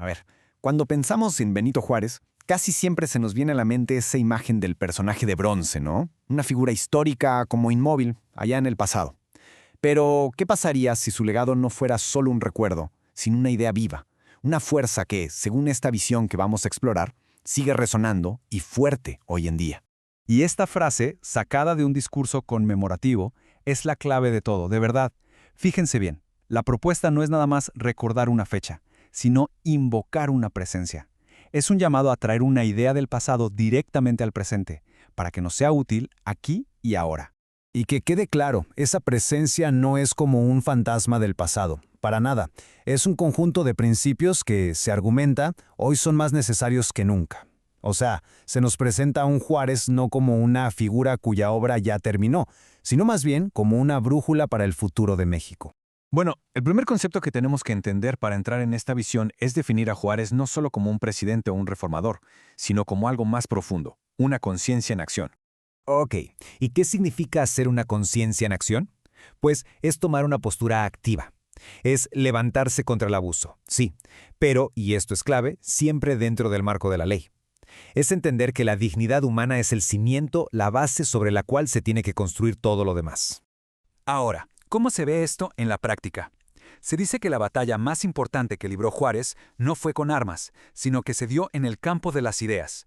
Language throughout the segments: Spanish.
ver, cuando pensamos en Benito Juárez, casi siempre se nos viene a la mente esa imagen del personaje de bronce, ¿no? Una figura histórica como inmóvil, allá en el pasado. Pero, ¿qué pasaría si su legado no fuera solo un recuerdo, sino una idea viva? Una fuerza que, según esta visión que vamos a explorar, sigue resonando y fuerte hoy en día. Y esta frase, sacada de un discurso conmemorativo, es la clave de todo, de verdad. Fíjense bien, la propuesta no es nada más recordar una fecha, sino invocar una presencia. Es un llamado a traer una idea del pasado directamente al presente, para que nos sea útil aquí y ahora. Y que quede claro, esa presencia no es como un fantasma del pasado, para nada. Es un conjunto de principios que, se argumenta, hoy son más necesarios que nunca. O sea, se nos presenta a un Juárez no como una figura cuya obra ya terminó, sino más bien como una brújula para el futuro de México. Bueno, el primer concepto que tenemos que entender para entrar en esta visión es definir a Juárez no solo como un presidente o un reformador, sino como algo más profundo, una conciencia en acción. Ok, ¿y qué significa ser una conciencia en acción? Pues es tomar una postura activa. Es levantarse contra el abuso, sí, pero, y esto es clave, siempre dentro del marco de la ley. Es entender que la dignidad humana es el cimiento, la base sobre la cual se tiene que construir todo lo demás. Ahora, ¿cómo se ve esto en la práctica? Se dice que la batalla más importante que libró Juárez no fue con armas, sino que se dio en el campo de las ideas.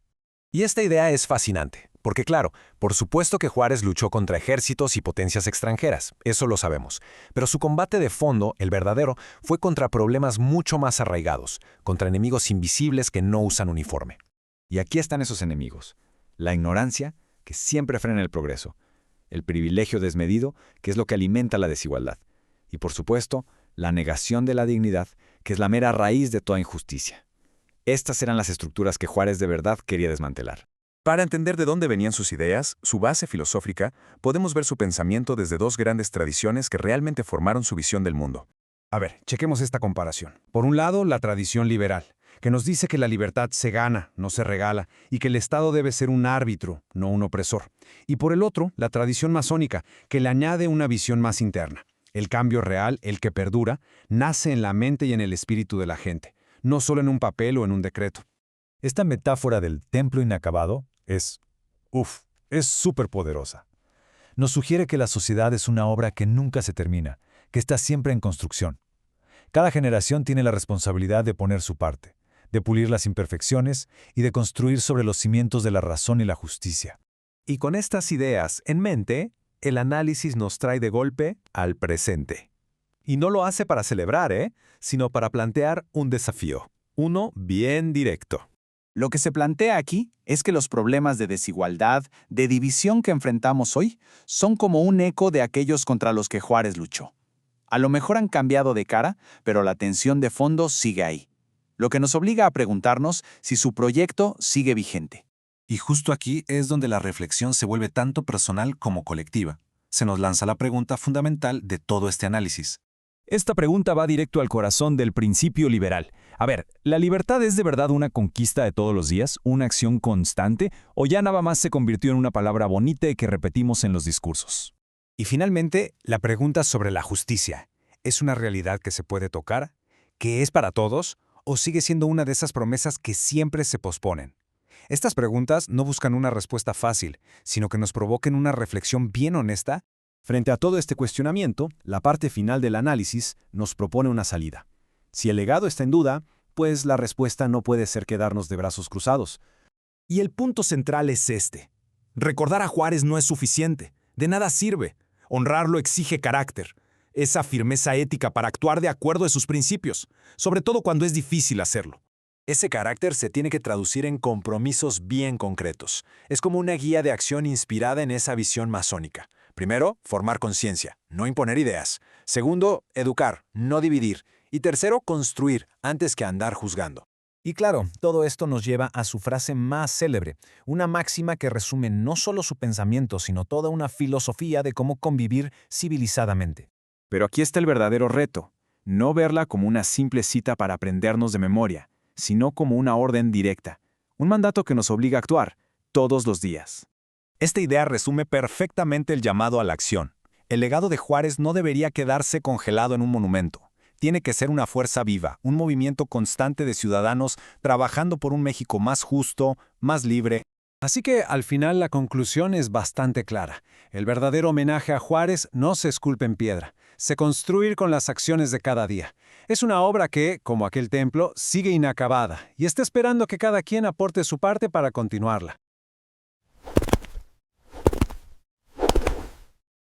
Y esta idea es fascinante, porque claro, por supuesto que Juárez luchó contra ejércitos y potencias extranjeras, eso lo sabemos, pero su combate de fondo, el verdadero, fue contra problemas mucho más arraigados, contra enemigos invisibles que no usan uniforme. Y aquí están esos enemigos. La ignorancia, que siempre frena el progreso. El privilegio desmedido, que es lo que alimenta la desigualdad. Y por supuesto, la negación de la dignidad, que es la mera raíz de toda injusticia. Estas eran las estructuras que Juárez de verdad quería desmantelar. Para entender de dónde venían sus ideas, su base filosófica, podemos ver su pensamiento desde dos grandes tradiciones que realmente formaron su visión del mundo. A ver, chequemos esta comparación. Por un lado, la tradición liberal, que nos dice que la libertad se gana, no se regala, y que el Estado debe ser un árbitro, no un opresor. Y por el otro, la tradición masónica, que le añade una visión más interna. El cambio real, el que perdura, nace en la mente y en el espíritu de la gente, no solo en un papel o en un decreto. Esta metáfora del templo inacabado es súper poderosa. Nos sugiere que la sociedad es una obra que nunca se termina, que está siempre en construcción. Cada generación tiene la responsabilidad de poner su parte, de pulir las imperfecciones y de construir sobre los cimientos de la razón y la justicia. Y con estas ideas en mente, el análisis nos trae de golpe al presente. Y no lo hace para celebrar, sino para plantear un desafío, uno bien directo. Lo que se plantea aquí es que los problemas de desigualdad, de división que enfrentamos hoy, son como un eco de aquellos contra los que Juárez luchó. A lo mejor han cambiado de cara, pero la tensión de fondo sigue ahí. Lo que nos obliga a preguntarnos si su proyecto sigue vigente. Y justo aquí es donde la reflexión se vuelve tanto personal como colectiva. Se nos lanza la pregunta fundamental de todo este análisis. Esta pregunta va directo al corazón del principio liberal. A ver, ¿la libertad es de verdad una conquista de todos los días, una acción constante, o ya nada más se convirtió en una palabra bonita que repetimos en los discursos? Y finalmente, la pregunta sobre la justicia. ¿Es una realidad que se puede tocar? ¿Que es para todos? ¿O sigue siendo una de esas promesas que siempre se posponen? Estas preguntas no buscan una respuesta fácil, sino que nos provoquen una reflexión bien honesta. Frente a todo este cuestionamiento, la parte final del análisis nos propone una salida. Si el legado está en duda, pues la respuesta no puede ser quedarnos de brazos cruzados. Y el punto central es este. Recordar a Juárez no es suficiente, de nada sirve. Honrarlo exige carácter, esa firmeza ética para actuar de acuerdo a sus principios, sobre todo cuando es difícil hacerlo. Ese carácter se tiene que traducir en compromisos bien concretos. Es como una guía de acción inspirada en esa visión masónica. Primero, formar conciencia, no imponer ideas. Segundo, educar, no dividir. Y tercero, construir, antes que andar juzgando. Y claro, todo esto nos lleva a su frase más célebre, una máxima que resume no solo su pensamiento, sino toda una filosofía de cómo convivir civilizadamente. Pero aquí está el verdadero reto, no verla como una simple cita para aprendernos de memoria, sino como una orden directa, un mandato que nos obliga a actuar todos los días. Esta idea resume perfectamente el llamado a la acción. El legado de Juárez no debería quedarse congelado en un monumento. Tiene que ser una fuerza viva, un movimiento constante de ciudadanos trabajando por un México más justo, más libre. Así que al final la conclusión es bastante clara. El verdadero homenaje a Juárez no se esculpe en piedra, se construye con las acciones de cada día. Es una obra que, como aquel templo, sigue inacabada y está esperando que cada quien aporte su parte para continuarla.